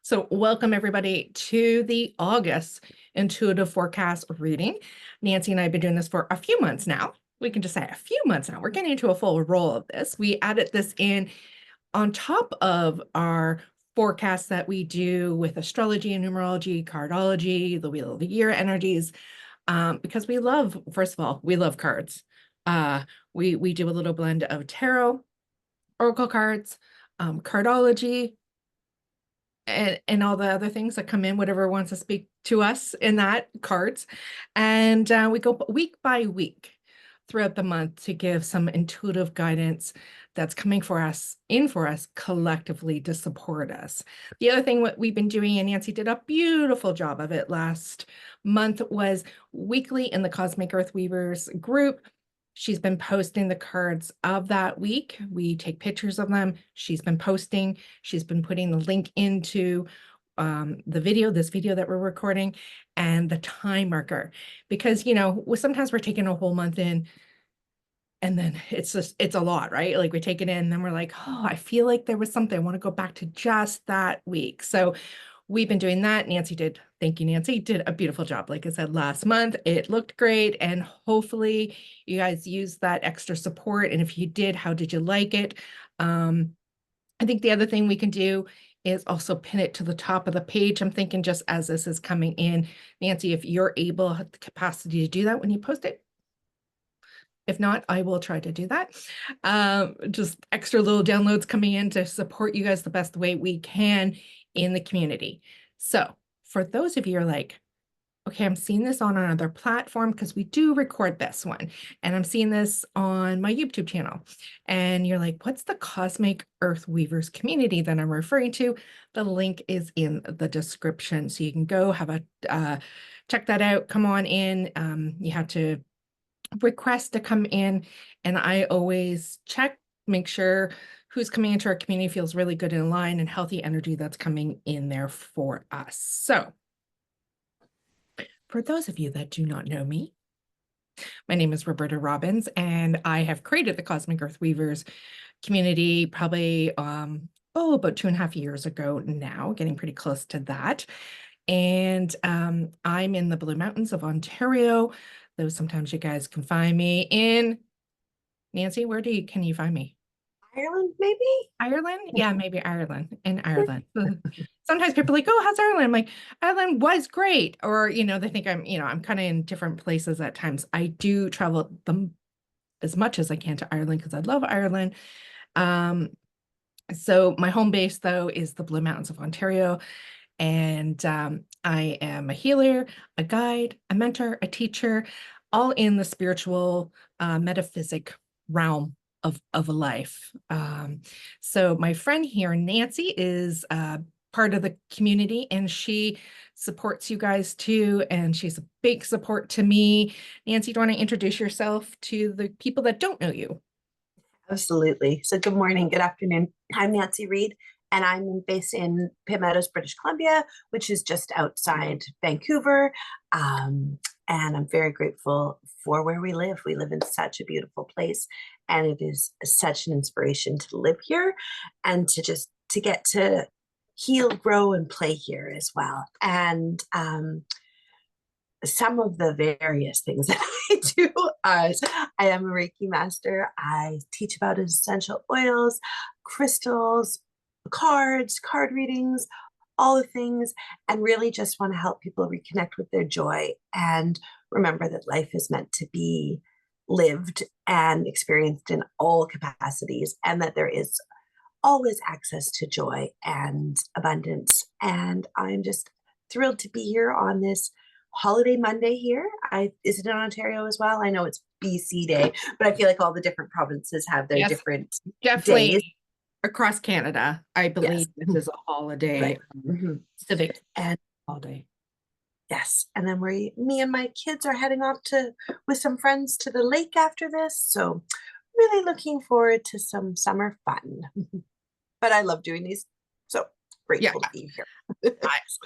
So welcome everybody to the August intuitive forecast reading. Nancy and I have been doing this for a few months now. We can just say a few months now. We're getting into a full roll of this. We added this in on top of our forecasts that we do with astrology and numerology, cardology, the wheel of the year energies, because we love, first of all, we love cards. We do a little blend of tarot, oracle cards, cardology, and all the other things that come in, whatever wants to speak to us in that cards. And we go week by week throughout the month to give some intuitive guidance that's coming for us, in for us collectively to support us. The other thing what we've been doing, and Nancy did a beautiful job of it last month, was weekly in the Cosmic Earth Weavers group. She's been posting the cards of that week. We take pictures of them. She's been posting. She's been putting the link into the video, this video that we're recording, and the time marker. Because, sometimes we're taking a whole month in, and then it's a lot, right? Like we take it in, and then we're like, oh, I feel like there was something. I want to go back to just that week. So we've been doing that. Thank you, Nancy, did a beautiful job. Like I said, last month, it looked great. And hopefully you guys used that extra support. And if you did, how did you like it? I think the other thing we can do is also pin it to the top of the page. I'm thinking just as this is coming in, Nancy, if you're able, have the capacity to do that when you post it. If not, I will try to do that. Just extra little downloads coming in to support you guys the best way we can in the community. So for those of you who are like, okay, I'm seeing this on another platform because we do record this one, and I'm seeing this on my YouTube channel. And you're like, what's the Cosmic Earth Weavers community that I'm referring to? The link is in the description. So you can go have a check that out. Come on in. You have to request to come in, and I always check, make sure who's coming into our community feels really good in line and healthy energy that's coming in there for us. So for those of you that do not know me, my name is Roberta Robbins, and I have created the Cosmic Earth Weavers community probably about 2.5 years ago now, getting pretty close to that. And I'm in the Blue Mountains of Ontario, though sometimes you guys can find me in, Nancy, can you find me? Ireland, maybe? Ireland? Yeah, maybe Ireland. In Ireland. Sometimes people are like, oh, how's Ireland? I'm like, Ireland was great. Or, they think I'm kind of in different places at times. I do travel them as much as I can to Ireland because I love Ireland. So my home base, though, is the Blue Mountains of Ontario. And I am a healer, a guide, a mentor, a teacher, all in the spiritual metaphysic realm of a life. So my friend here, Nancy, is part of the community, and she supports you guys too. And she's a big support to me. Nancy, do you want to introduce yourself to the people that don't know you? Absolutely. So good morning, good afternoon. I'm Nancy Reed, and I'm based in Pitt Meadows, British Columbia, which is just outside Vancouver. And I'm very grateful for where we live. We live in such a beautiful place, and it is such an inspiration to live here and to get to heal, grow, and play here as well. And some of the various things that I do are I am a Reiki master. I teach about essential oils, crystals, cards, card readings, all the things, and really just want to help people reconnect with their joy and remember that life is meant to be lived and experienced in all capacities, and that there is always access to joy and abundance. And I'm just thrilled to be here on this holiday Monday here. Is it in Ontario as well? I know it's BC Day, but I feel like all the different provinces have their Yes, different definitely. days. Across Canada, I believe Yes. this is a holiday, Right. civic And holiday. yes, and then me and my kids are heading off with some friends to the lake after this. So really looking forward to some summer fun. But I love doing these. So Yeah, grateful to be here.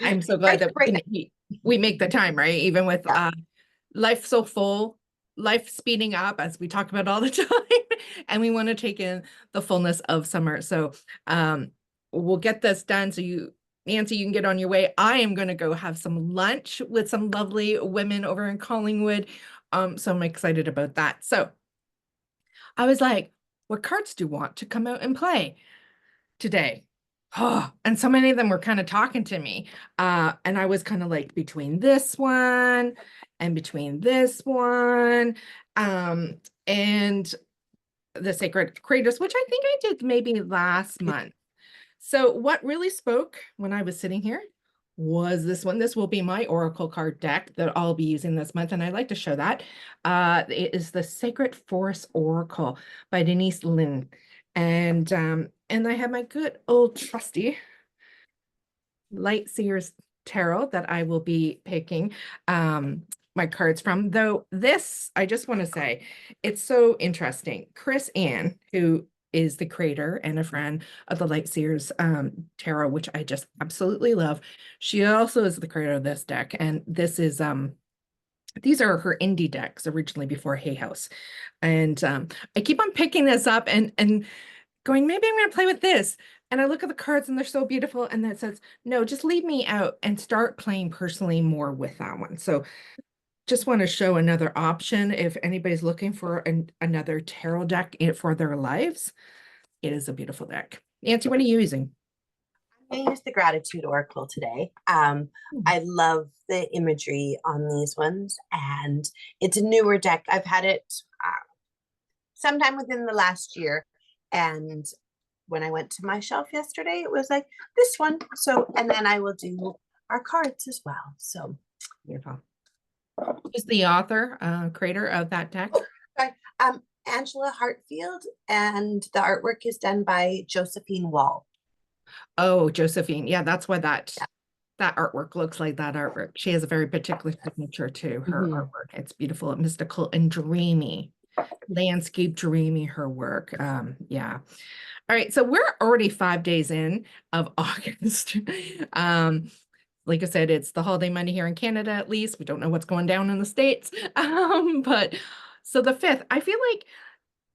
I'm so glad that we make the time, right? Even with Yeah. life so full, life speeding up as we talk about all the time, and we want to take in the fullness of summer. So we'll get this done so Nancy, you can get on your way. I am going to go have some lunch with some lovely women over in Collingwood. So I'm excited about that. So I was like, what cards do you want to come out and play today? Oh, and so many of them were kind of talking to me. And I was kind of like between this one and between this one. And the Sacred Kratos, which I think I did maybe last month. So what really spoke when I was sitting here was this one. This will be my Oracle card deck that I'll be using this month, and I'd like to show that. It is the Sacred Forest Oracle by Denise Linn. And I have my good old trusty Light Seers Tarot that I will be picking my cards from. Though this, I just want to say, it's so interesting. Chris Ann, who is the creator and a friend of the Light Seers Tarot, which I just absolutely love. She also is the creator of this deck, and this is these are her indie decks originally before Hay House. And I keep on picking this up and going, maybe I'm going to play with this. And I look at the cards and they're so beautiful. And that says, no, just leave me out and start playing personally more with that one. So just want to show another option. If anybody's looking for another tarot deck for their lives, it is a beautiful deck. Nancy, what are you using? I used the Gratitude Oracle today. I love the imagery on these ones, and it's a newer deck. I've had it sometime within the last year, and when I went to my shelf yesterday, it was like this one. So, and then I will do our cards as well. So Beautiful. Who's the author, creator of that deck? sorry, Angela Hartfield, and the artwork is done by Josephine Wall. Oh, Josephine. Yeah, that's why that artwork looks like that artwork. She has a very particular signature to her artwork. It's beautiful, mystical, and dreamy. Landscape dreamy, her work. Yeah. All right, so we're already 5 days in of August. Like I said, it's the holiday Monday here in Canada, at least. We don't know what's going down in the States. But so the 5th, I feel like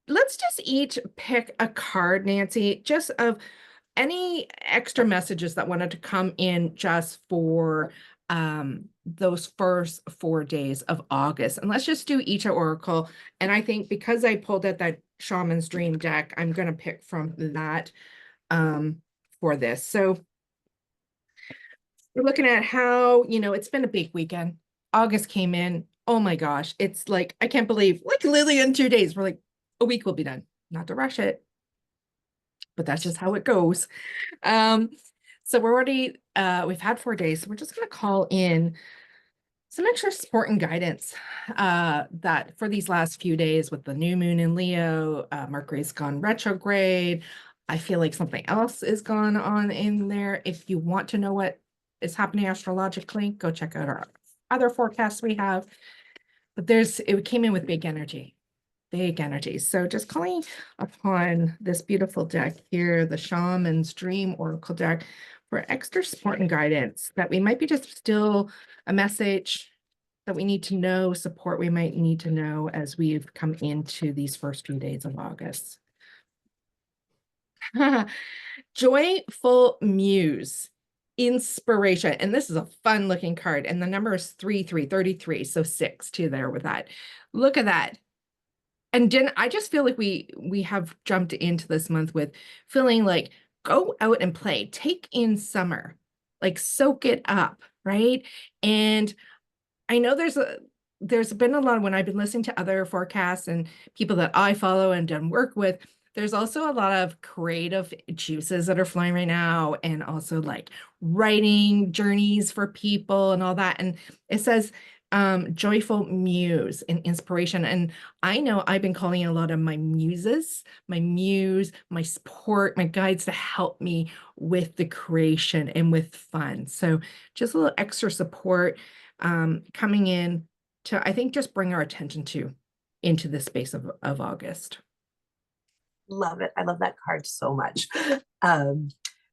let's just each pick a card, Nancy, just of any extra messages that wanted to come in just for those first 4 days of August. And let's just do each oracle. And I think because I pulled out that Shaman's Dream deck, I'm going to pick from that for this. So we're looking at how, it's been a big weekend. August came in. Oh my gosh. It's like, I can't believe, like literally in 2 days, we're like, a week will be done. Not to rush it, but that's just how it goes. So we're already, we've had 4 days. So we're just going to call in some extra support and guidance that for these last few days with the new moon in Leo, Mercury's gone retrograde. I feel like something else is going on in there. If you want to know what is happening astrologically, go check out our other forecasts we have. But it came in with big energy. So just calling upon this beautiful deck here, the Shaman's Dream Oracle deck, for extra support and guidance that we might be just still a message that we need to know, support we might need to know as we've come into these first few days of August. Joyful Muse. Inspiration. And this is a fun looking card. And the number is 33. So 6 too there with that. Look at that. And Jen, I just feel like we have jumped into this month with feeling like go out and play, take in summer, like soak it up, right? And I know there's been a lot when I've been listening to other forecasts and people that I follow and done work with. There's also a lot of creative juices that are flowing right now, and also like writing journeys for people and all that. And it says joyful muse and inspiration. And I know I've been calling in a lot of my muses, my muse, my support, my guides to help me with the creation and with fun. So just a little extra support coming in to, I think, just bring our attention into the space of August. Love it. I love that card so much.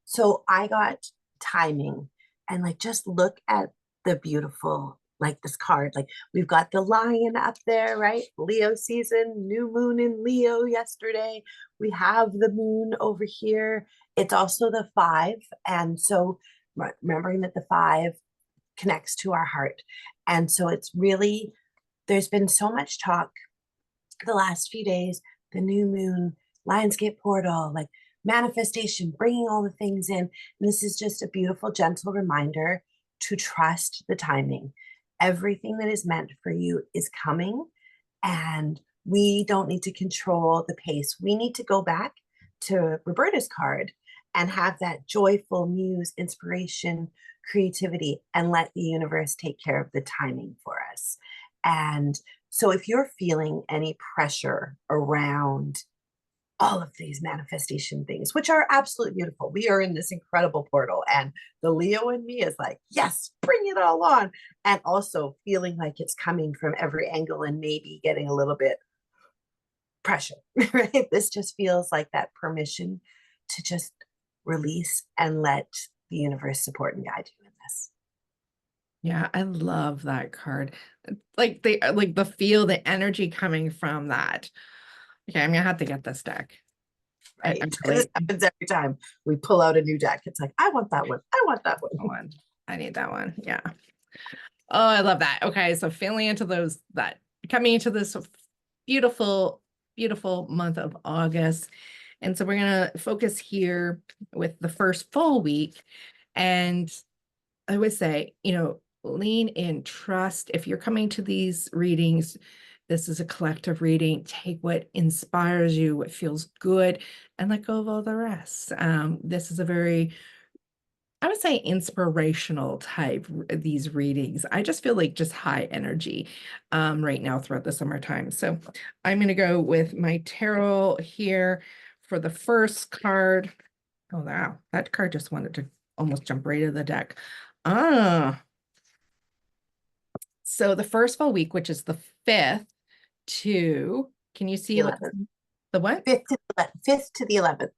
So I got timing, and like just look at the beautiful, like this card. Like we've got the lion up there, right? Leo season, new moon in Leo yesterday. We have the moon over here. It's also the 5. And so remembering that the 5 connects to our heart. And so it's really, there's been so much talk the last few days, the new moon, Lionsgate portal, like manifestation, bringing all the things in. And this is just a beautiful, gentle reminder to trust the timing. Everything that is meant for you is coming, and we don't need to control the pace. We need to go back to Roberta's card and have that joyful muse, inspiration, creativity, and let the universe take care of the timing for us. And so if you're feeling any pressure around all of these manifestation things, which are absolutely beautiful, we are in this incredible portal, and the Leo in me is like, yes, bring it all on. And also feeling like it's coming from every angle and maybe getting a little bit pressure, right? This just feels like that permission to just release and let the universe support and guide you in this. Yeah, I love that card. Like the feel, the energy coming from that. Okay, I'm gonna have to get this deck. Right. I'm And this really happens every time we pull out a new deck. It's like, I want that one. I want that that one. one. I need that one. Yeah. Oh, I love that. Okay, so feeling into those that coming into this beautiful, beautiful month of August. And so we're gonna focus here with the first full week. And I would say, lean in, trust. If you're coming to these readings, this is a collective reading. Take what inspires you, what feels good, and let go of all the rest. This is a very, I would say, inspirational type, these readings. I just feel like just high energy right now throughout the summertime. So I'm going to go with my tarot here for the first card. Oh, wow. That card just wanted to almost jump right in the deck. So the first full week, which is the 5th to, can you see The what 11th. the what? 5th to the 11th.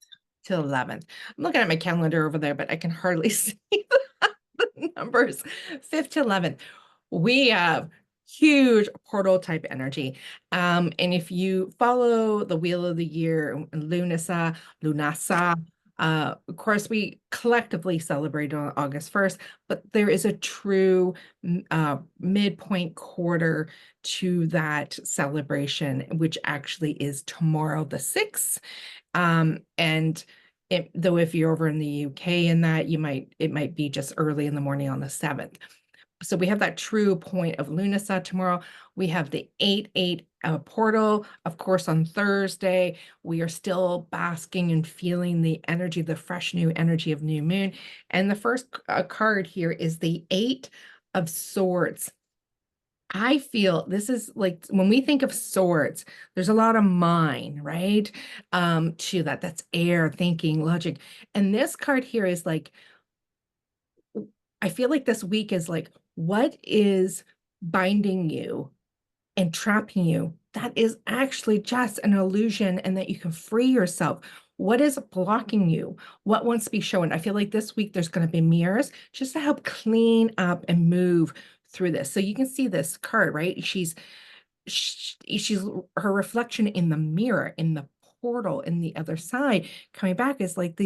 Till 11th. I'm looking at my calendar over there, but I can hardly see the numbers. 5th to 11th. We have huge portal type energy. And if you follow the Wheel of the Year, Lunasa, of course, we collectively celebrate on August 1st, but there is a true midpoint quarter to that celebration, which actually is tomorrow, the 6th. And though if you're over in the UK in that, it might be just early in the morning on the 7th. So we have that true point of Lunasa tomorrow. We have the 8/8 portal, of course, on Thursday. We are still basking and feeling the energy, the fresh new energy of new moon. And the first card here is the 8 of Swords. I feel this is like when we think of swords, there's a lot of mind, right? To that. That's air, thinking, logic. And this card here is like, I feel like this week is like, what is binding you and trapping you? That is actually just an illusion, and that you can free yourself. What is blocking you? What wants to be shown? I feel like this week there's going to be mirrors just to help clean up and move through this. So you can see this card, right? She's her reflection in the mirror, in the portal, in the other side, coming back is like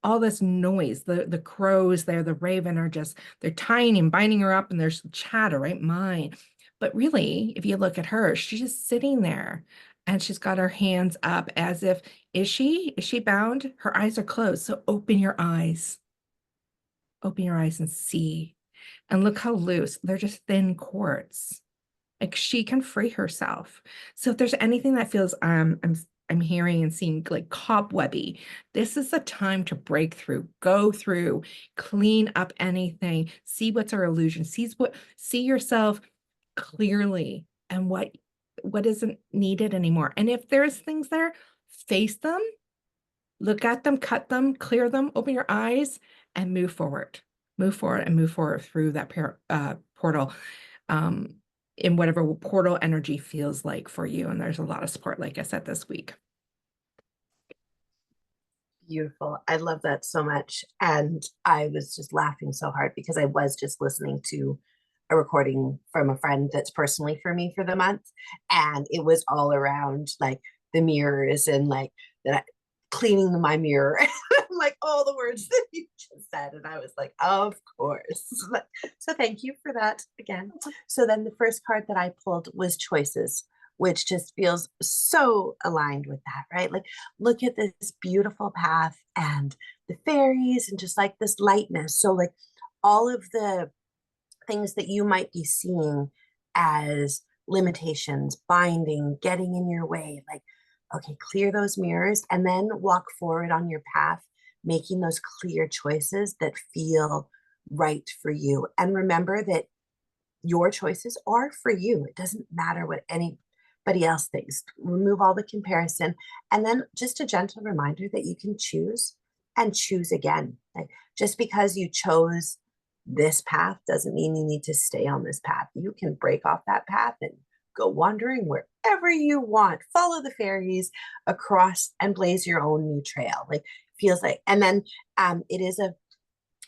all this noise. The crows there, the raven are just, they're tying and binding her up, and there's chatter, right? Mine. But really, if you look at her, she's just sitting there, and she's got her hands up as if, is she bound? Her eyes are closed. So open your eyes. Open your eyes and see. And look how loose. They're just thin cords. Like she can free herself. So if there's anything that feels I'm hearing and seeing like cobwebby, this is the time to break through, go through, clean up anything, see what's our illusion, see yourself clearly, and what isn't needed anymore. And if there's things there, face them, look at them, cut them, clear them, open your eyes, and move forward. Move forward and move forward through that portal. In whatever portal energy feels like for you. And there's a lot of support, like I said, this week. Beautiful. I love that so much. And I was just laughing so hard because I was just listening to a recording from a friend that's personally for me for the month. And it was all around like the mirrors and like that cleaning my mirror. I'm like, oh all the words that you just said. And I was like, of course. So thank you for that again. So then the first card that I pulled was choices, which just feels so aligned with that, right? Like, look at this beautiful path and the fairies and just like this lightness. So, like, all of the things that you might be seeing as limitations, binding, getting in your way, like, okay, clear those mirrors and then walk forward on your path, making those clear choices that feel right for you. And remember that your choices are for you. It doesn't matter what anybody else thinks. Remove all the comparison. And then just a gentle reminder that you can choose and choose again. Like, just because you chose this path doesn't mean you need to stay on this path. You can break off that path and go wandering wherever you want. Follow the fairies across and blaze your own new trail. Like, feels like, and then it is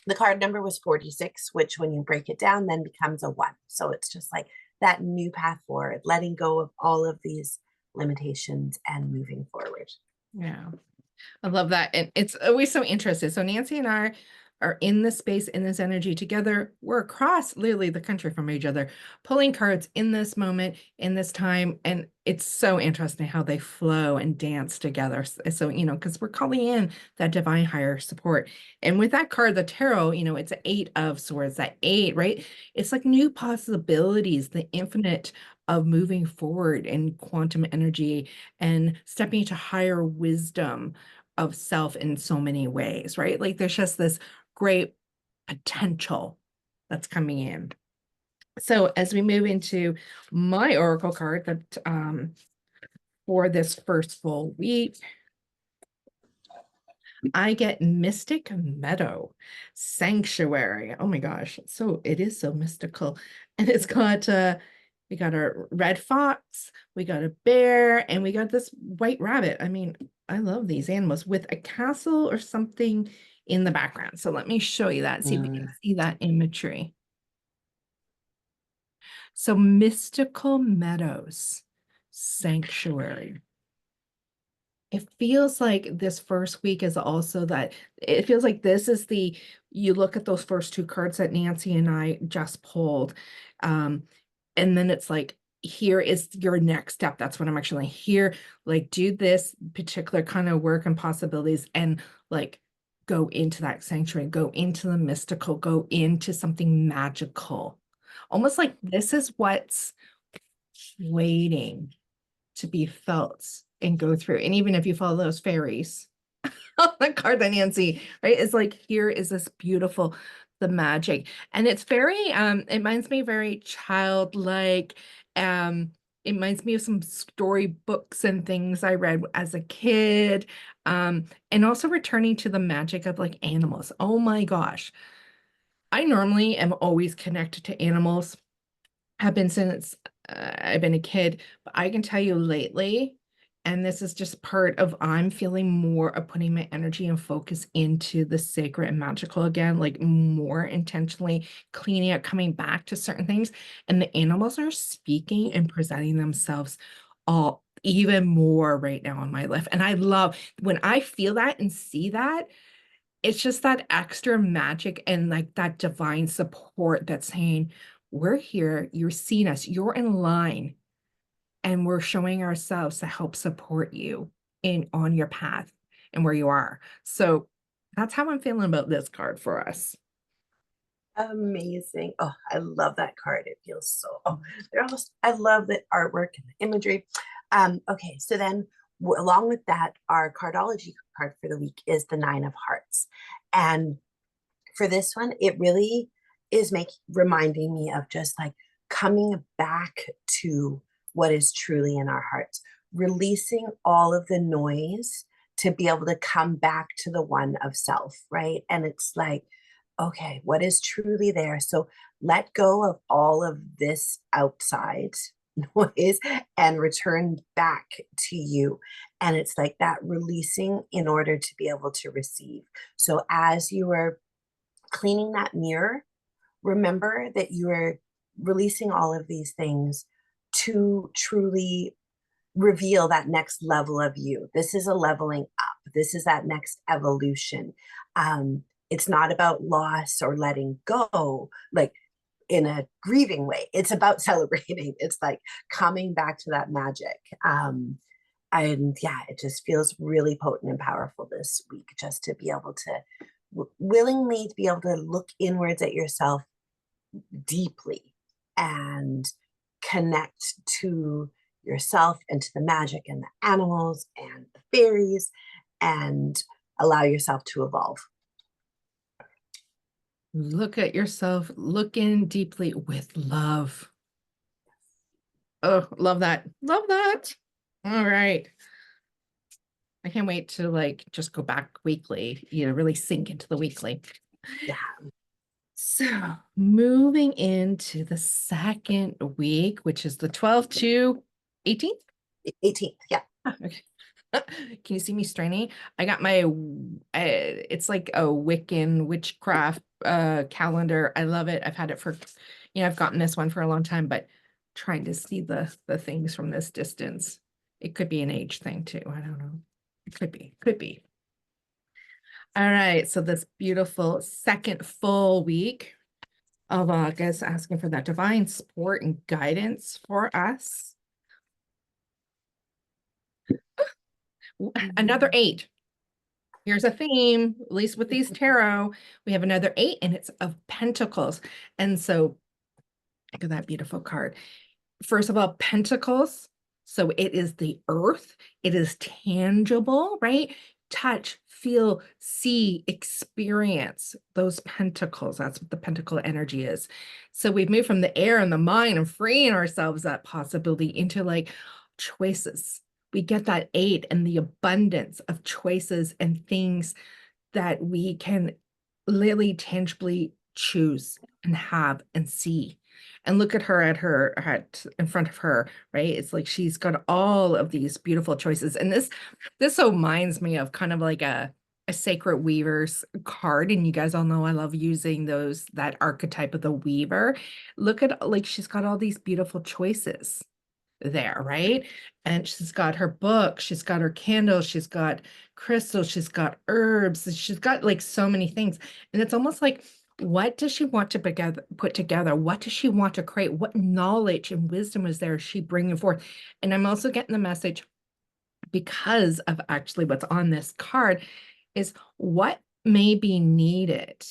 the card number was 46, which when you break it down then becomes a 1. So it's just like that new path forward, letting go of all of these limitations and moving forward. Yeah. I love that. And it's always so interesting. So Nancy and I are in this space, in this energy together. We're across literally the country from each other, pulling cards in this moment, in this time. And it's so interesting how they flow and dance together. So, because we're calling in that divine higher support. And with that card, the tarot, it's an 8 of swords, that 8, right? It's like new possibilities, the infinite of moving forward in quantum energy and stepping into higher wisdom of self in so many ways, right? Like, there's just this great potential that's coming in. So as we move into my oracle card that for this first full week, I get Mystic Meadow Sanctuary. Oh my gosh. So it is so mystical. And it's got we got a red fox, we got a bear, and we got this white rabbit. I mean, I love these animals with a castle or something in the background. So let me show you that. See if you can see that imagery. So Mystical Meadows Sanctuary. It feels like this first week is also that it feels like this is you look at those first 2 cards that Nancy and I just pulled. And then it's like, here is your next step. That's what I'm actually here. Like, do this particular kind of work and possibilities and like go into that sanctuary, go into the mystical, go into something magical. Almost like this is what's waiting to be felt and go through. And even if you follow those fairies on the card that Nancy, right, it's like, here is this beautiful, the magic. And it's very, it reminds me very childlike. It reminds me of some storybooks and things I read as a kid. And also returning to the magic of like animals. Oh my gosh. I normally am always connected to animals. Have been since I've been a kid, but I can tell you lately, and this is just part of I'm feeling more of putting my energy and focus into the sacred and magical again, like more intentionally cleaning up, coming back to certain things. And the animals are speaking and presenting themselves all even more right now in my life. And I love when I feel that and see that, it's just that extra magic and like that divine support that's saying, we're here, you're seeing us, you're in line, and we're showing ourselves to help support you on your path and where you are. So that's how I'm feeling about this card for us. Amazing. Oh, I love that card. It feels they're almost, I love the artwork and the imagery. Okay, so then along with that, our cardology card for the week is the 9 of Hearts. And for this one, it really is reminding me of just like coming back to what is truly in our hearts, releasing all of the noise to be able to come back to the one of self, right? And it's like, okay, what is truly there? So let go of all of this outside noise and return back to you. And it's like that releasing in order to be able to receive. So as you are cleaning that mirror, remember that you are releasing all of these things to truly reveal that next level of you. This is a leveling up. This is that next evolution. It's not about loss or letting go, like in a grieving way. It's about celebrating. It's like coming back to that magic. And yeah, it just feels really potent and powerful this week just to be able to willingly to be able to look inwards at yourself deeply and connect to yourself and to the magic and the animals and the fairies and allow yourself to evolve. Look at yourself, look in deeply with love. Oh, love that. Love that. All right. I can't wait to like just go back weekly, really sink into the weekly. Yeah. So moving into the second week, which is the 12th to 18th. 18th. Yeah. Okay. Can you see me straining? I got my, it's like a Wiccan witchcraft calendar. I love it. I've had it for, I've gotten this one for a long time, but trying to see the things from this distance. It could be an age thing too. I don't know. It could be. All right. So this beautiful second full week of August, asking for that divine support and guidance for us. Another 8. Here's a theme, at least with these tarot, we have another 8 and it's of Pentacles. And so look at that beautiful card. First of all, Pentacles. So it is the earth. It is tangible, right? Touch, feel, see, experience those pentacles. That's what the pentacle energy is. So we've moved from the air and the mind and freeing ourselves that possibility into like choices. We get that 8 and the abundance of choices and things that we can literally tangibly choose and have and see. And look at her at in front of her, right? It's like she's got all of these beautiful choices. And this reminds me of kind of like a sacred weaver's card. And you guys all know I love using that archetype of the weaver. Look at like she's got all these beautiful choices there, right? And she's got her book, she's got her candles, she's got crystals, she's got herbs, she's got like so many things. And it's almost like, what does she want to put together? What does she want to create? What knowledge and wisdom is there she bringing forth? And I'm also getting the message, because of actually what's on this card, is what may be needed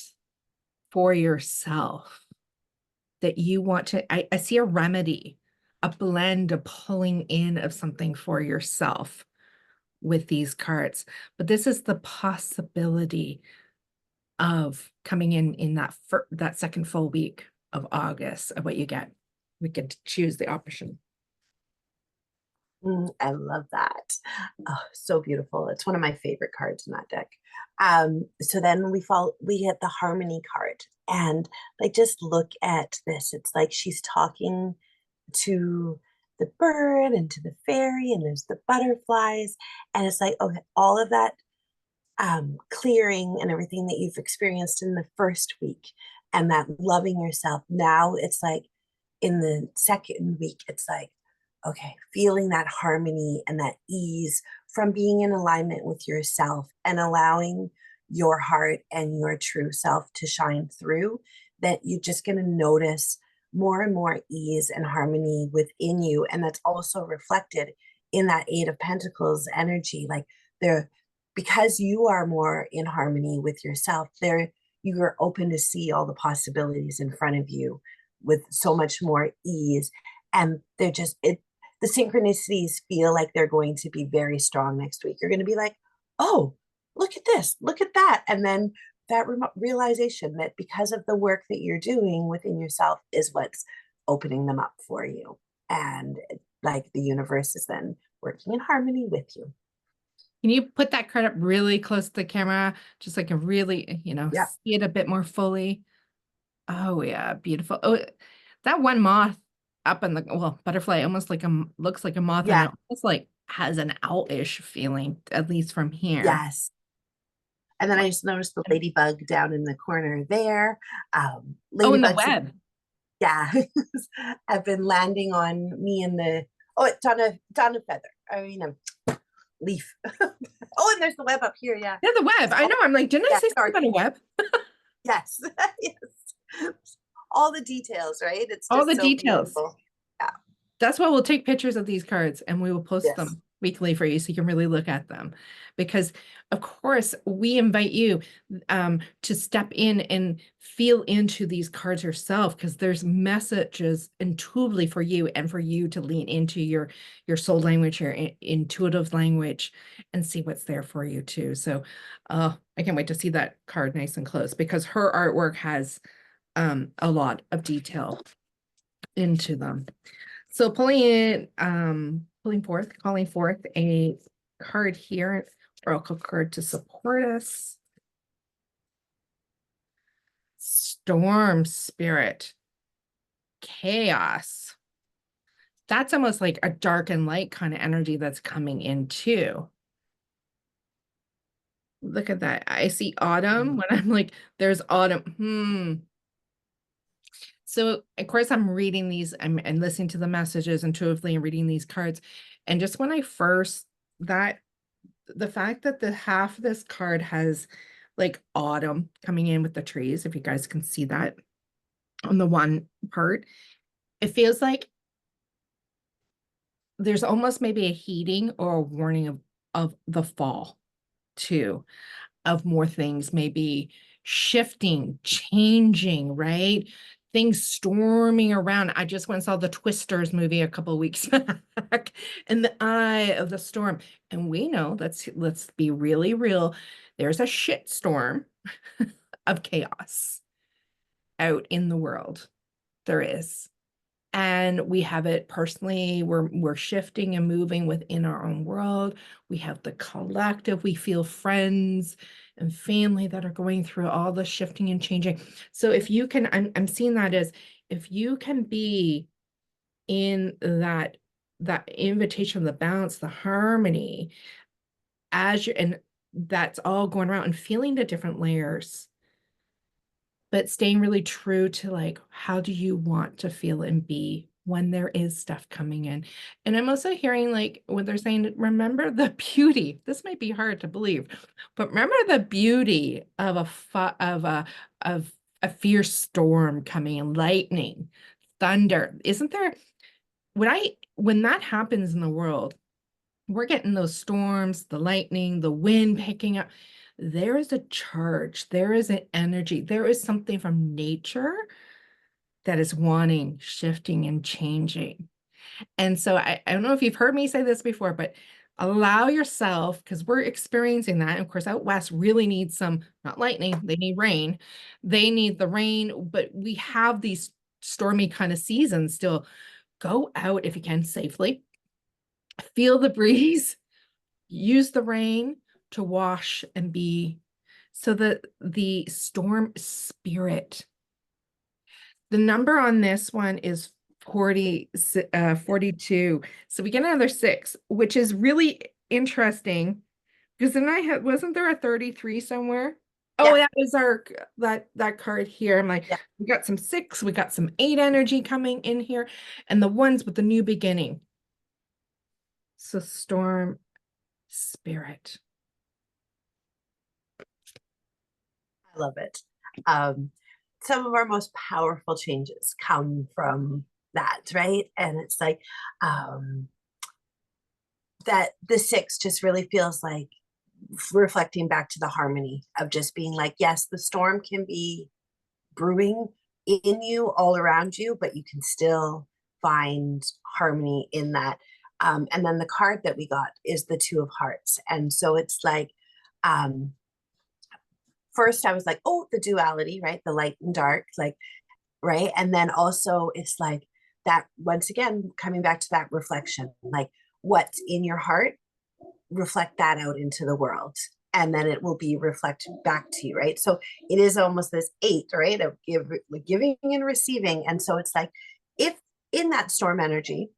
for yourself that you want to, I see a remedy, a blend, a pulling in of something for yourself with these cards. But this is the possibility of coming in that second full week of August of what you get. We could choose the option. I love that. Oh, so beautiful. It's one of my favorite cards in that deck. So then we get the harmony card, and like just look at this. It's like she's talking to the bird and to the fairy, and there's the butterflies, and it's like, okay, all of that clearing and everything that you've experienced in the first week and that loving yourself. Now it's like in the second week, it's like, okay, feeling that harmony and that ease from being in alignment with yourself and allowing your heart and your true self to shine through, that you're just going to notice more and more ease and harmony within you. And that's also reflected in that 8 of Pentacles energy. Like there, because you are more in harmony with yourself, there you are open to see all the possibilities in front of you with so much more ease. And they're just the synchronicities feel like they're going to be very strong next week. You're going to be like, oh, look at this, look at that. And then that realization that because of the work that you're doing within yourself is what's opening them up for you. And like the universe is then working in harmony with you. Can you put that card up really close to the camera? Just like a really, Yeah. see it a bit more fully. Oh yeah, beautiful. Oh, that one moth up in the, butterfly almost like looks like a moth, and Yeah. it almost like has an owlish feeling, at least from here. Yes. And then I just noticed the ladybug down in the corner there. Oh, in the Ladybugs, web. yeah, have been landing on me in the, oh, it's on a feather. I mean, leaf. Oh, and there's the web up here. Yeah. Yeah, the web. I know. I'm like, didn't I Yeah, say sorry. something about a web? Yes. Yes. All the details, right? It's All just the so details. beautiful. Yeah. That's why we'll take pictures of these cards and we will post Yes. them weekly for you so you can really look at them. Because of course we invite you to step in and feel into these cards yourself, because there's messages intuitively for you and for you to lean into your soul language, your intuitive language, and see what's there for you too. So I can't wait to see that card nice and close, because her artwork has a lot of detail into them. So calling forth a card here, oracle card to support us. Storm spirit, chaos. That's almost like a dark and light kind of energy that's coming in too. Look at that. I see autumn when I'm like, there's autumn. So of course I'm reading these and listening to the messages intuitively and reading these cards. And just when I first, the fact that the half of this card has like autumn coming in with the trees, if you guys can see that on the one part, it feels like there's almost maybe a heating or a warning of the fall too, of more things maybe shifting, changing, right? Things storming around. I just went and saw the Twisters movie a couple of weeks back, in the eye of the storm. And we know, let's be really real. There's a shit storm of chaos out in the world. There is. And we have it personally, we're shifting and moving within our own world. We have the collective, we feel friends and family that are going through all the shifting and changing. So if you can, I'm seeing that as, if you can be in that invitation, the balance, the harmony, as you, and that's all going around and feeling the different layers, but staying really true to like, how do you want to feel and be when there is stuff coming in? And I'm also hearing like when they're saying, remember the beauty. This might be hard to believe, but remember the beauty of of a fierce storm coming in, lightning, thunder. Isn't there, when that happens in the world, we're getting those storms, the lightning, the wind picking up. There is a charge, there is an energy, there is something from nature that is wanting, shifting, and changing. And so I don't know if you've heard me say this before, but allow yourself, because we're experiencing that. And of course, out west really needs some, not lightning, they need rain. They need the rain, but we have these stormy kind of seasons still. Go out if you can safely, feel the breeze, use the rain to wash and be, so that the storm spirit, the number on this one is 42. So we get another 6, which is really interesting, because then wasn't there a 33 somewhere? Oh, Yeah. that is that card here. I'm like, Yeah. we got some 6, we got some 8 energy coming in here, and the ones with the new beginning. So storm spirit. I love it. Some of our most powerful changes come from that, right? And it's like that the 6 just really feels like reflecting back to the harmony of just being like, yes, the storm can be brewing in you, all around you, but you can still find harmony in that. And then the card that we got is the 2 of Hearts. And so it's like, first I was like, oh, the duality, right? The light and dark, like, right? And then also it's like that, once again, coming back to that reflection, like what's in your heart, reflect that out into the world. And then it will be reflected back to you, right? So it is almost this 8, right? Of giving and receiving. And so it's like, if in that storm energy,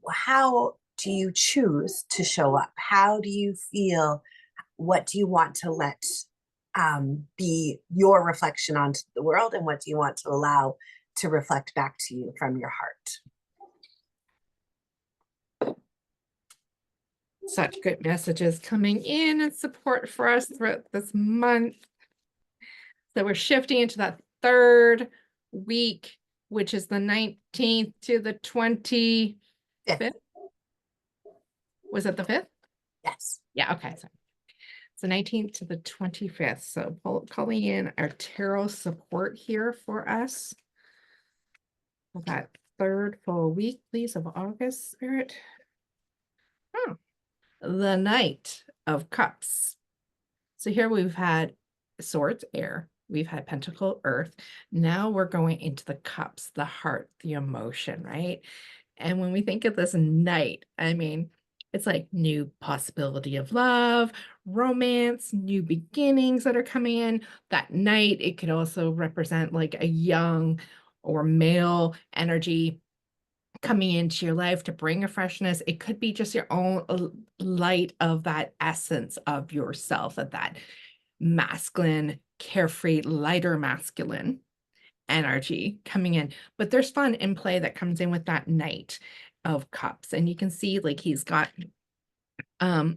how do you choose to show up? How do you feel? What do you want to let be your reflection onto the world, and what do you want to allow to reflect back to you from your heart? Such good messages coming in and support for us throughout this month. So we're shifting into that third week, which is the 19th to the 25th. Yeah. Was it the 5th? Yes. Yeah, okay. So it's the 19th to the 25th. So calling in our tarot support here for us. For that third full week, please, of August, Spirit. Oh, the Knight of Cups. So here we've had Swords, air. We've had Pentacle, earth. Now we're going into the cups, the heart, the emotion, right? And when we think of this Knight, I mean, it's like new possibility of love, romance, new beginnings that are coming in. That Knight, it could also represent like a young or male energy coming into your life to bring a freshness. It could be just your own light of that essence of yourself, of that masculine, carefree, lighter masculine energy coming in. But there's fun in play that comes in with that Knight of Cups. And you can see like he's got a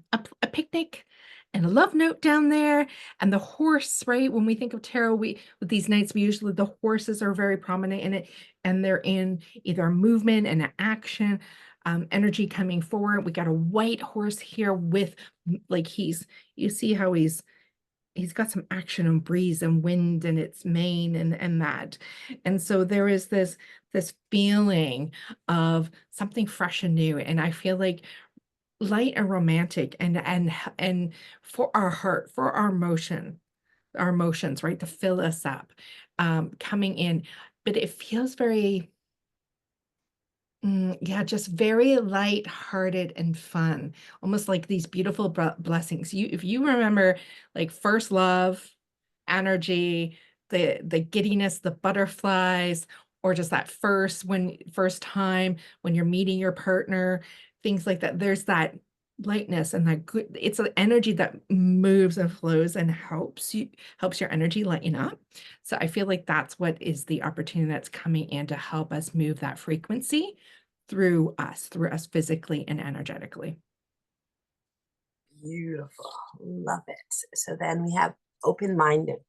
picnic and a love note down there, and the horse, right? When we think of tarot, we with these knights, we usually the horses are very prominent in it, and they're in either a movement and an action energy coming forward. We got a white horse here with like you see how he's got some action and breeze and wind in its mane and that. And so there is this feeling of something fresh and new. And I feel like light and romantic and for our heart, for our emotions, right, to fill us up, coming in. But it feels very yeah, just very light-hearted and fun, almost like these beautiful blessings. If you remember like first love, energy, the giddiness, the butterflies, or just that first time when you're meeting your partner, things like that. There's that lightness and that good, it's an energy that moves and flows and helps your energy lighten up. So I feel like that's what is the opportunity that's coming in to help us move that frequency through us physically and energetically. Beautiful. Love it. So then we have open-minded.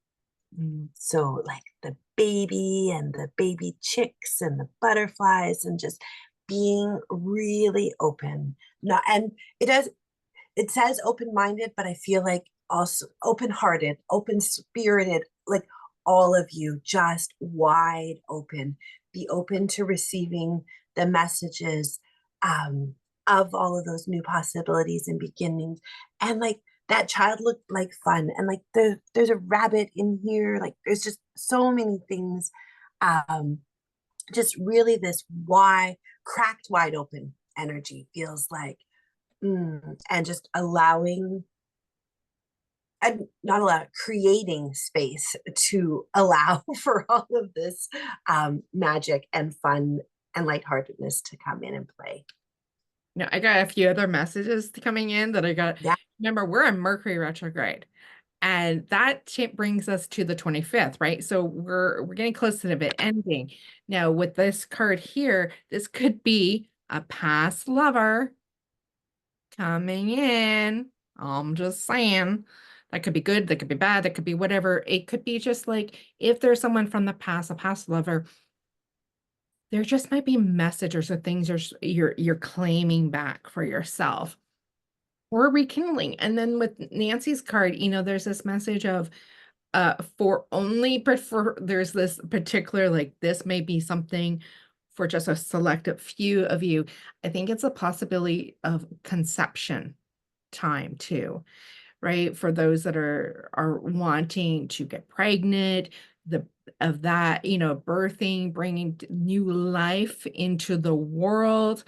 So like the baby and the baby chicks and the butterflies and just being really open. Not and it says open-minded, but I feel like also open-hearted, open-spirited, like all of you just wide open. Be open to receiving the messages of all of those new possibilities and beginnings. And like that child looked like fun. And like there's a rabbit in here. Like there's just so many things. Um, just really this cracked wide open energy feels like. And just allowing and not allow creating space to allow for all of this magic and fun and lightheartedness to come in and play. Now, I got a few other messages coming in that I got. Yeah. Remember, we're in Mercury retrograde, and that brings us to the 25th, right? So we're getting close to the ending. Now, with this card here, this could be a past lover coming in. I'm just saying. That could be good, that could be bad, that could be whatever. It could be just like if there's someone from the past, a past lover, there just might be messages or things you're claiming back for yourself or rekindling. And then with Nancy's card, there's this message of for only, but for there's this particular, like this may be something for just a selected few of you. I think it's a possibility of conception time too, right? For those that are wanting to get pregnant, birthing, bringing new life into the world.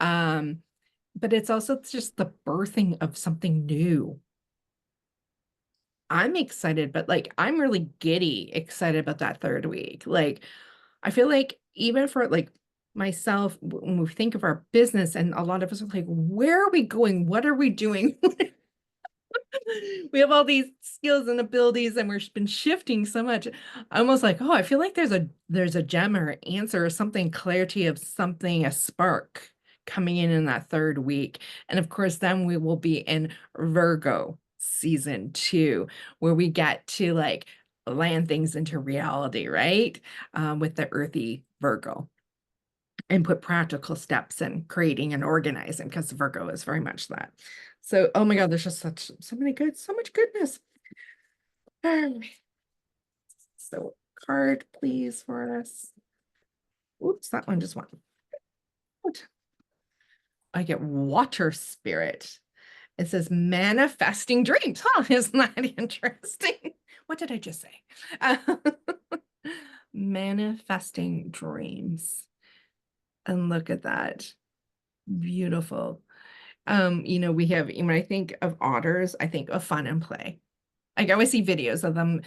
But it's also just the birthing of something new. I'm excited, but like I'm really giddy excited about that third week. Like I feel like even for like myself, when we think of our business, and a lot of us are like, where are we going? What are we doing? We have all these skills and abilities and we've been shifting so much. Almost like, oh, I feel like there's a gem or answer or something, clarity of something, a spark coming in that third week. And of course, then we will be in Virgo season 2, where we get to like land things into reality, right? With the earthy Virgo, and put practical steps in creating and organizing, because Virgo is very much that. So, oh my God, there's just so much goodness. So card, please, for us. Oops, that one just went out. I get water spirit. It says manifesting dreams. Huh, isn't that interesting? What did I just say? Manifesting dreams. And look at that. Beautiful. We have, when I think of otters, I think of fun and play. Like I always see videos of them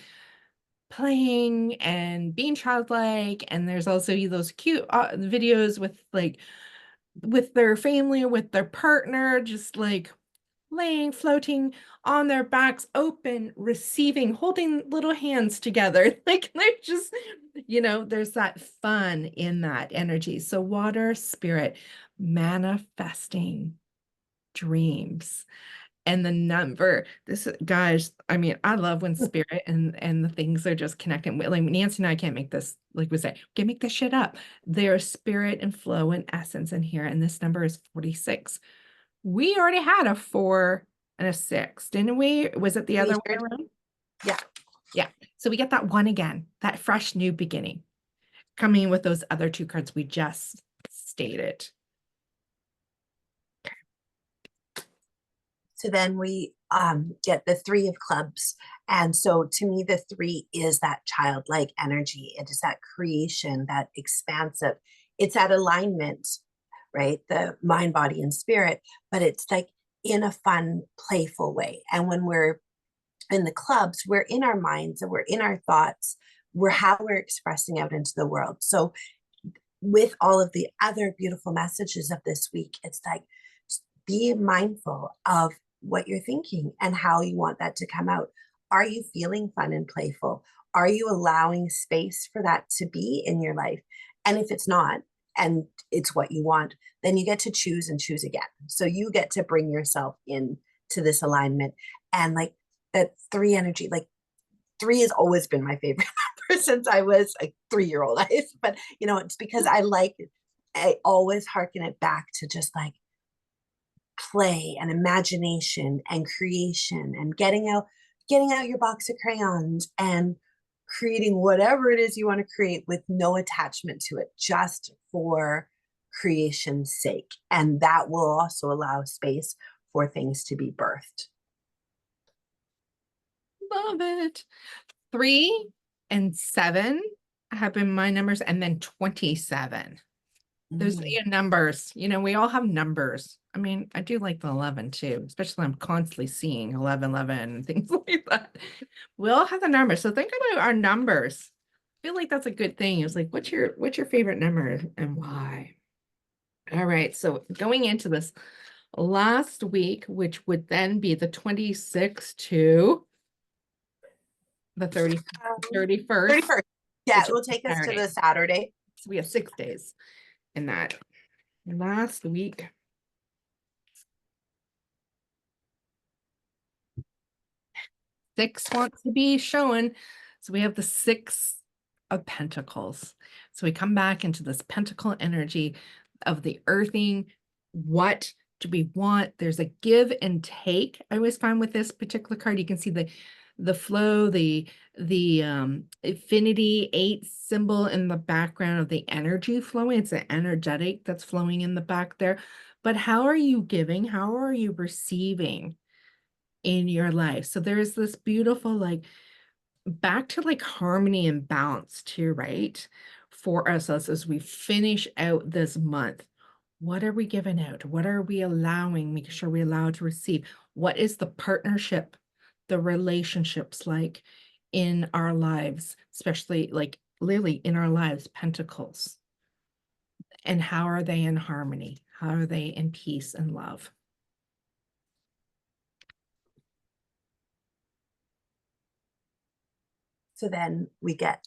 playing and being childlike, and there's also those cute videos with their family or with their partner, just like laying, floating on their backs, open, receiving, holding little hands together. Like they're just, there's that fun in that energy. So water spirit, manifesting dreams. And the number, guys, I mean, I love when spirit and the things are just connecting. Like Nancy and I can't make this, like we say, can't make this shit up. There's spirit and flow and essence in here. And this number is 46. We already had a 4 and a 6, didn't we? Was it the other way around? Yeah. Yeah. So we get that 1 again, that fresh new beginning, coming with those other 2 cards we just stated. So then we get the 3 of clubs. And so to me, the 3 is that childlike energy. It is that creation, that expansive. It's that alignment, right? The mind, body, and spirit, but it's like in a fun, playful way. And when we're in the clubs, we're in our minds and we're in our thoughts. We're how we're expressing out into the world. So with all of the other beautiful messages of this week, it's like, be mindful of what you're thinking and how you want that to come out. Are you feeling fun and playful? Are you allowing space for that to be in your life? And if it's not, and it's what you want, then you get to choose and choose again. So you get to bring yourself in to this alignment. And like that 3 energy, like 3 has always been my favorite number since I was a 3-year-old. But it's because I always hearken it back to just like play and imagination and creation and getting out your box of crayons and creating whatever it is you want to create with no attachment to it, just for creation's sake. And that will also allow space for things to be birthed. Love it. 3 and 7 have been my numbers, and then 27. Those numbers, we all have numbers. I mean, I do like the 11 too, especially I'm constantly seeing 11, 11, and things like that. We all have the numbers. So think about our numbers. I feel like that's a good thing. It's like, what's your favorite number and why? All right. So going into this last week, which would then be the 26th to the 31st. 31st. Yeah, it will take us to the Saturday. So we have 6 days in that last week. Six wants to be shown. So we have the 6 of Pentacles. So we come back into this pentacle energy of the earthing. What do we want? There's a give and take. I always find with this particular card, you can see the flow, the infinity 8 symbol in the background of the energy flowing. It's an energetic that's flowing in the back there. But how are you giving? How are you receiving in your life? So there's this beautiful, like, back to like harmony and balance too, right? For ourselves as we finish out this month. What are we giving out? What are we allowing? Making sure we allow to receive. What is the partnership, the relationships like in our lives, especially like Lily in our lives, Pentacles. And how are they in harmony? How are they in peace and love? So then we get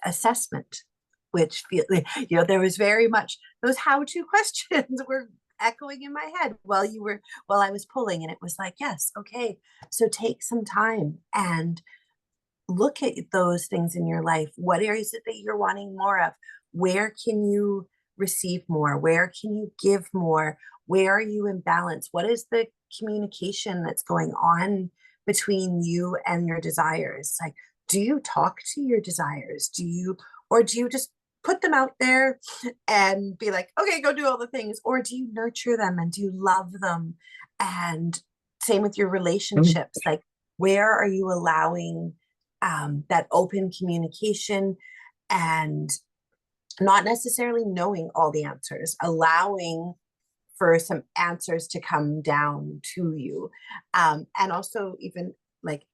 assessment, which there was very much those how-to questions were echoing in my head while I was pulling, and it was like, yes, okay. So take some time and look at those things in your life. What areas is it that you're wanting more of? Where can you receive more? Where can you give more? Where are you in balance? What is the communication that's going on between you and your desires? Like, do you talk to your desires? Or do you just put them out there and be like, okay, go do all the things? Or do you nurture them and do you love them? And same with your relationships. Like, where are you allowing that open communication and not necessarily knowing all the answers, allowing for some answers to come down to you. And also, even like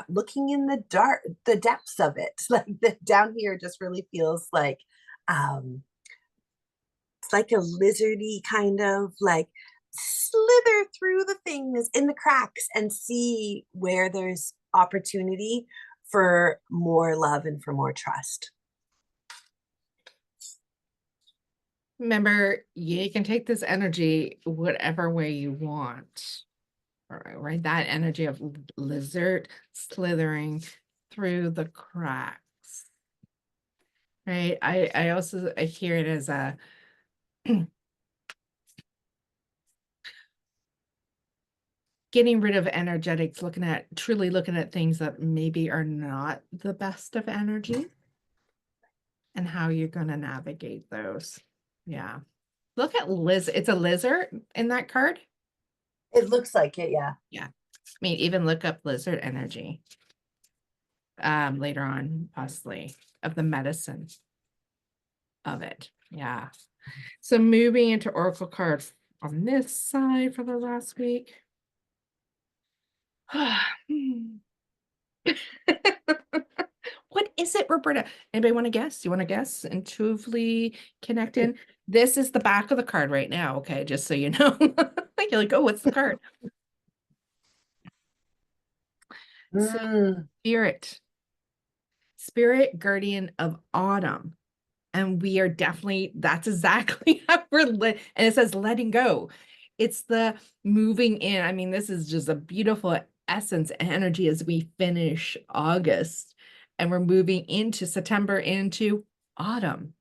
looking in the dark, the depths of it, like the down here just really feels like it's like a lizardy kind of like slither through the things in the cracks and see where there's opportunity for more love and for more trust. Remember, you can take this energy whatever way you want. All right, that energy of lizard slithering through the cracks. Right. I also I hear it as a getting rid of energetics, truly looking at things that maybe are not the best of energy and how you're going to navigate those. Yeah. Look at it's a lizard in that card. It looks like it, yeah. Yeah. I mean, even look up lizard energy later on, possibly, of the medicine of it. Yeah. So moving into Oracle cards on this side for the last week. What is it, Roberta? Anybody want to guess? You want to guess? Intuitively connected. This is the back of the card right now. Okay, just so you know. You're like, oh, what's the card? So, spirit guardian of autumn. And we are definitely, that's exactly how and it says letting go. It's the moving in. I mean, this is just a beautiful essence energy as we finish August and we're moving into September, into autumn.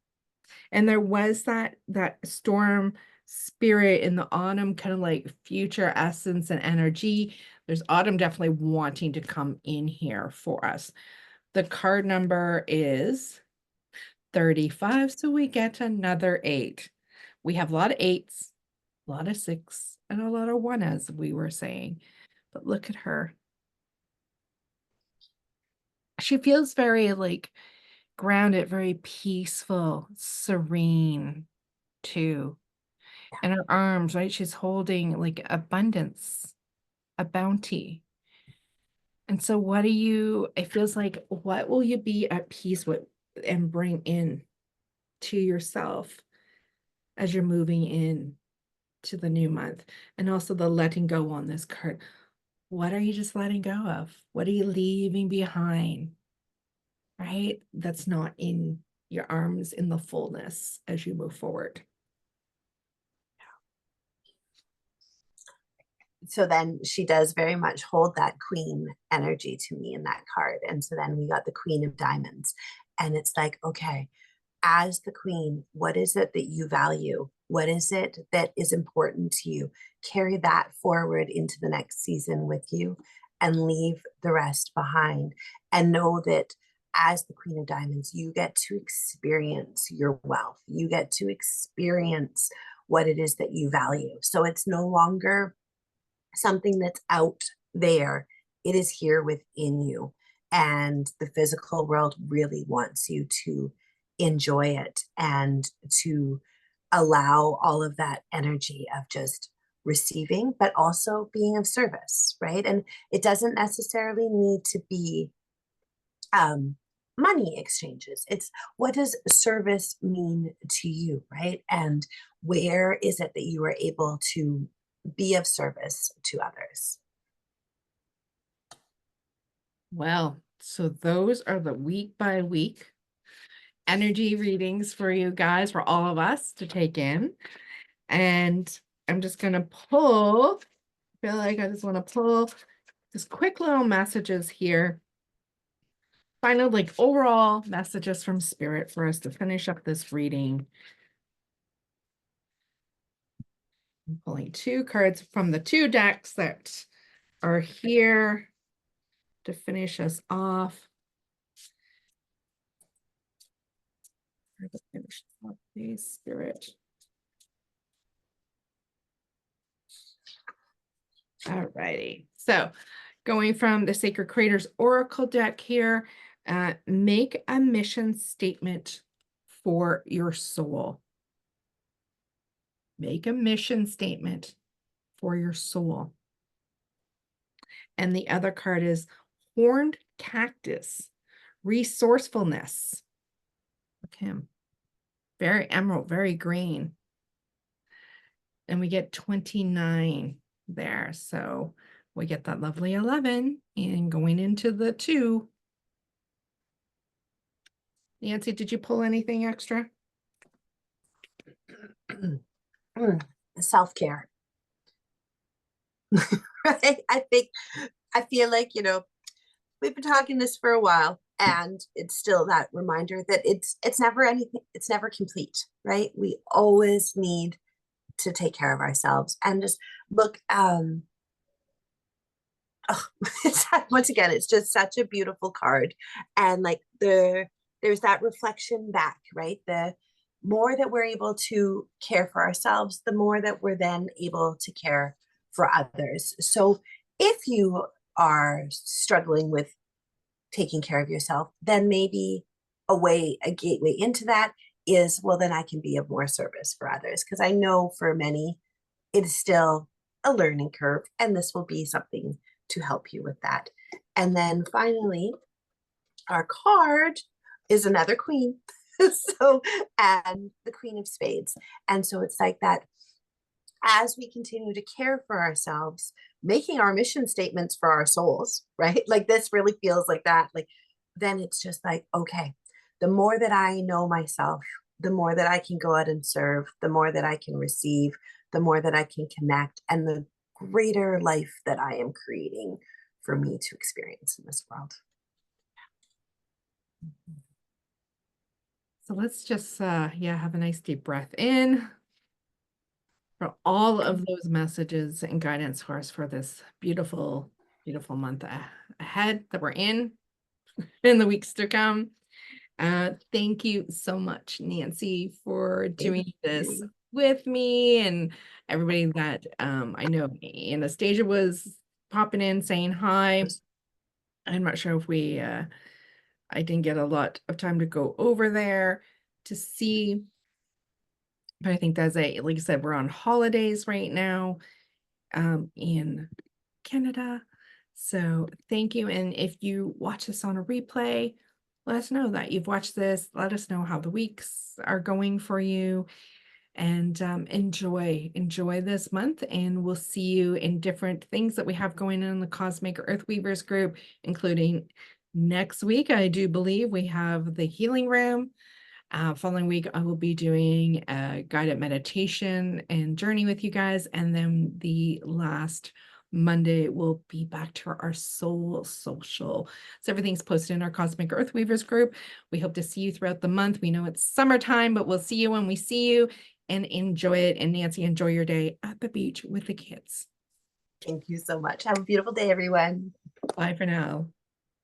And there was that storm spirit in the autumn, kind of like future essence and energy. There's autumn definitely wanting to come in here for us. The card number is 35, so we get another 8. We have a lot of 8s, a lot of 6, and a lot of 1, as we were saying. But look at her. She feels very like grounded, very peaceful, serene too. And her arms, right? She's holding like abundance, a bounty. And so it feels like, what will you be at peace with and bring in to yourself as you're moving in to the new month? And also the letting go on this card. What are you just letting go of? What are you leaving behind? Right? That's not in your arms in the fullness as you move forward. So then she does very much hold that queen energy to me in that card. And so then we got the Queen of Diamonds. And it's like, okay, as the queen, what is it that you value? What is it that is important to you? Carry that forward into the next season with you and leave the rest behind. And know that as the Queen of Diamonds, you get to experience your wealth. You get to experience what it is that you value. So it's no longer something that's out there, it is here within you. And the physical world really wants you to enjoy it and to allow all of that energy of just receiving, but also being of service, right? And it doesn't necessarily need to be money exchanges. It's, what does service mean to you, right? And where is it that you are able to be of service to others? Well, so those are the week by week energy readings for you guys, for all of us to take in. And I'm just going to pull, I feel like I just want to pull just quick little messages here. Final, like overall messages from Spirit for us to finish up this reading. I'm pulling 2 cards from the 2 decks that are here to finish us off. Finish off the Spirit. All righty. So going from the Sacred Creators Oracle deck here, make a mission statement for your soul. Make a mission statement for your soul. And the other card is Horned Cactus, Resourcefulness. Look him. Very emerald, very green. And we get 29 there. So we get that lovely 11 and going into the 2. Nancy, did you pull anything extra? Self-care. Right? I feel like, we've been talking this for a while, and it's still that reminder that it's never anything, it's never complete, right? We always need to take care of ourselves and just look, once again, it's just such a beautiful card. And like there's that reflection back, right? The more that we're able to care for ourselves, the more that we're then able to care for others. So if you are struggling with taking care of yourself, then maybe a gateway into that is, well, then I can be of more service for others. Because I know for many, it is still a learning curve, and this will be something to help you with that. And then finally, our card is another queen. So, and the Queen of Spades. And so it's like that, as we continue to care for ourselves, making our mission statements for our souls, right? Like this really feels like that. Like, then it's just like, okay, the more that I know myself, the more that I can go out and serve, the more that I can receive, the more that I can connect, and the greater life that I am creating for me to experience in this world. So let's just, have a nice deep breath in for all of those messages and guidance for us for this beautiful, beautiful month ahead that we're in the weeks to come. Thank you so much, Nancy, for doing this with me, and everybody that I know Anastasia was popping in saying hi. I'm not sure if I didn't get a lot of time to go over there to see, but I think that's like I said, we're on holidays right now in Canada. So thank you. And if you watch this on a replay, let us know that you've watched this. Let us know how the weeks are going for you, and enjoy this month. And we'll see you in different things that we have going on in the Cosmic Earth Weavers group, including next week. I do believe we have the healing room. Following week, I will be doing a guided meditation and journey with you guys. And then the last Monday, we'll be back to our soul social. So everything's posted in our Cosmic Earth Weavers group. We hope to see you throughout the month. We know it's summertime, but we'll see you when we see you, and enjoy it. And Nancy, enjoy your day at the beach with the kids. Thank you so much. Have a beautiful day, everyone. Bye for now.